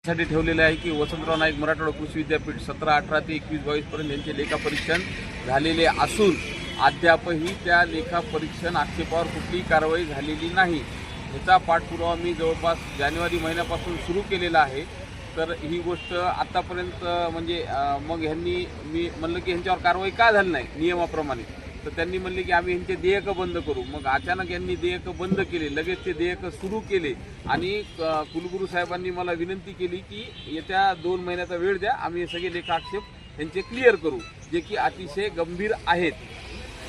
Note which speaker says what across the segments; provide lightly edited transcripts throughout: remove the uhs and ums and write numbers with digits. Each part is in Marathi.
Speaker 1: साठी ठेवलेले आहे की वसंतराव नाईक मराठवाडा कृषी विद्यापीठ 17-18 ते 21-22 पर्यंत यांचे लेखापरीक्षण झालेले असून अद्यापही त्या लेखापरीक्षण आक्षेपावर कुठलीही कारवाई झालेली नाही। याचा पाठपुरावा मी जवळपास जानेवारी महिन्यापासून सुरू केलेला आहे। तर ही गोष्ट आतापर्यंत म्हणजे मग ह्यांनी मी म्हणलं की ह्यांच्यावर कारवाई का झाली नाही नियमाप्रमाणे, तर त्यांनी म्हणले की आम्ही ह्यांचे देयक बंद करू। मग अचानक यांनी देयक बंद केले, लगेच ते देयक सुरू केले आणि कुलगुरू साहेबांनी मला विनंती केली की येत्या 2 महिन्याचा वेळ द्या, आम्ही हे सगळे लेखाक्षेप यांचे क्लिअर करू, जे की अतिशय गंभीर आहेत।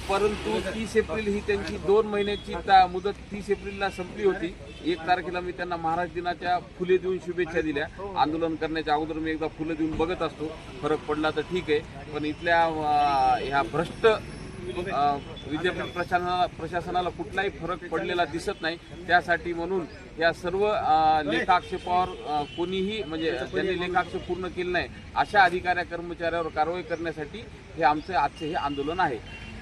Speaker 1: परंतु 30 एप्रिल ही त्यांची 2 महिन्याची मुदत 30 एप्रिलला संपली होती। 1 तारखेला मी त्यांना महाराष्ट्र दिनाच्या फुले देऊन शुभेच्छा दिल्या। आंदोलन करण्याच्या अगोदर मी एकदा फुलं देऊन बघत असतो, फरक पडला तर ठीक आहे, पण इथल्या ह्या भ्रष्ट विद्यापीठ प्रशासनाला कुठलाही फरक पडलेला दिसत नाही। त्यासाठी म्हणून या सर्व लेखाक्षेपावर कोणीही म्हणजे त्यांनी लेखाक्षेप पूर्ण केले नाही अशा अधिकारी कर्मचाऱ्यावर कारवाई करण्यासाठी हे आमचे आजचे हे आंदोलन आहे।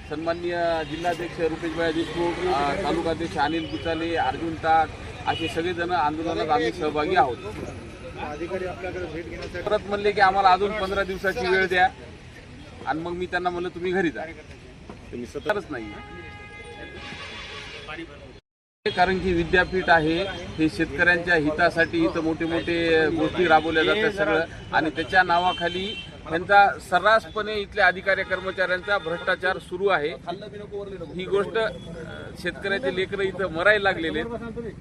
Speaker 1: सन्माननीय जिल्हाध्यक्ष रुपेशभाई देशमुख, तालुकाध्यक्ष अनिल गुचाले, अर्जुन टाक असे सगळेजण आंदोलनात आम्ही सहभागी आहोत।
Speaker 2: अधिकारी आपल्याकडे भेट घेण्यासाठी
Speaker 1: परत म्हणले की आम्हाला अजून 15 दिवसाची वेळ द्या, आणि मग मी त्यांना म्हणलं तुम्ही घरी जा, तुम्ही सतरच नाही। कारण की विद्यापीठ आहे हे शेतकऱ्यांच्या हितासाठी इथं मोठे मोठे गोष्टी राबवल्या जातात सगळं, आणि त्याच्या नावाखाली त्यांचा सर्रासपणे इथल्या अधिकारी कर्मचाऱ्यांचा भ्रष्टाचार सुरू आहे। ही गोष्ट शेतकऱ्याचे लेकरं इथं मरायला लागलेले आहेत,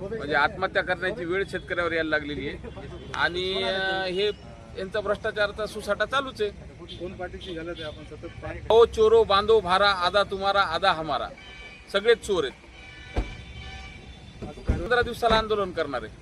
Speaker 1: म्हणजे आत्महत्या करण्याची वेळ शेतकऱ्यावर यायला लागलेली आहे, आणि हे यांचा भ्रष्टाचाराचा सुसाटा चालूच आहे।
Speaker 2: कोण पाठीशी घालत आहे आपण सतत
Speaker 1: ओ चोरो बांधो भारा, आधा तुम्हारा आधा हमारा, सगळेच चोर आहेत। 15 दिवसाला आंदोलन करणार आहे।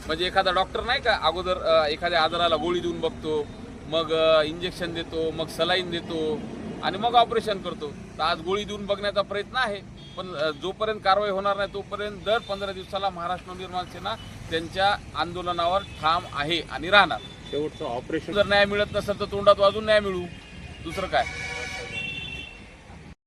Speaker 1: म्हणजे एखादा डॉक्टर नाही का अगोदर एखाद्या आजाराला गोळी देऊन बघतो, मग इंजेक्शन देतो, मग सलाईन देतो आणि मग ऑपरेशन करतो। तर आज गोळी देऊन बघण्याचा प्रयत्न आहे, पण जोपर्यंत कारवाई होणार नाही तोपर्यंत दर 15 दिवसाला महाराष्ट्र नवनिर्माण सेना त्यांच्या आंदोलनावर ठाम आहे आणि राहणार।
Speaker 2: शेवटचं ऑपरेशन
Speaker 1: जर न्याय मिळत नसेल तर तोंडात वाजून न्याय मिळू, दुसरं काय।